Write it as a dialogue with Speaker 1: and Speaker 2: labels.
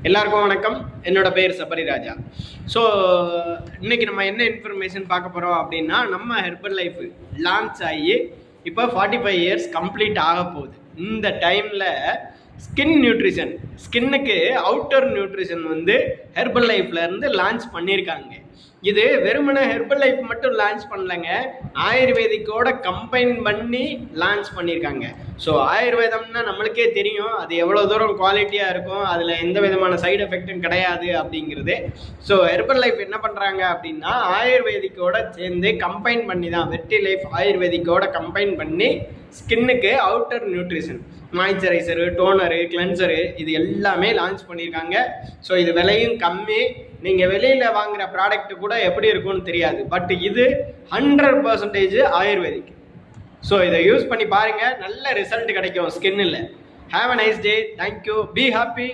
Speaker 1: எல்லாருக்கும் வணக்கம். என்னோட பேர் சபரி ராஜா. ஸோ இன்னைக்கு நம்ம என்ன இன்ஃபர்மேஷன் பார்க்க போகிறோம் அப்படின்னா, நம்ம ஹெர்பல் லைஃப் லான்ச் ஆகி இப்போ 45 இயர்ஸ் கம்ப்ளீட் ஆக போகுது. இந்த டைமில் ஸ்கின் நியூட்ரிஷன், ஸ்கின்னுக்கு அவுட்டர் நியூட்ரிஷன் வந்து ஹெர்பல் லைஃப்லேருந்து லான்ச் பண்ணியிருக்காங்க. இது வெறுமனே ஹெர்பல் லைஃப் மட்டும் லான்ச் பண்ணலைங்க, ஆயுர்வேதிக்கோட கம்பைன் பண்ணி லான்ச் பண்ணியிருக்காங்க. ஸோ ஆயுர்வேதம்னா நம்மளுக்கே தெரியும் அது எவ்வளோ தூரம் குவாலிட்டியாக இருக்கும், அதில் எந்த விதமான சைடு எஃபெக்டும் கிடையாது அப்படிங்கிறது. ஸோ ஹெர்பல் லைஃப் என்ன பண்ணுறாங்க அப்படின்னா, ஆயுர்வேதிக்கோட சேர்ந்து கம்பைன் பண்ணி தான், வெட்டி லைஃப் ஆயுர்வேதிக்கோட கம்பைன் பண்ணி ஸ்கின்னுக்கு அவுட்டர் நியூட்ரிஷன், மாய்ஸ்சரைசரு, டோனரு, கிளென்சரு இது எல்லாமே லான்ச் பண்ணியிருக்காங்க. ஸோ இது விலையும் கம்மி. நீங்கள் வெளியில் வாங்குகிற ப்ராடக்ட் கூட எப்படி இருக்கும்னு தெரியாது. பட் இது 100% ஆயுர்வேதிக். ஸோ இதை யூஸ் பண்ணி பாருங்கள், நல்ல ரிசல்ட் கிடைக்கும் ஸ்கின்னில். Have a nice day. Thank you. Be happy.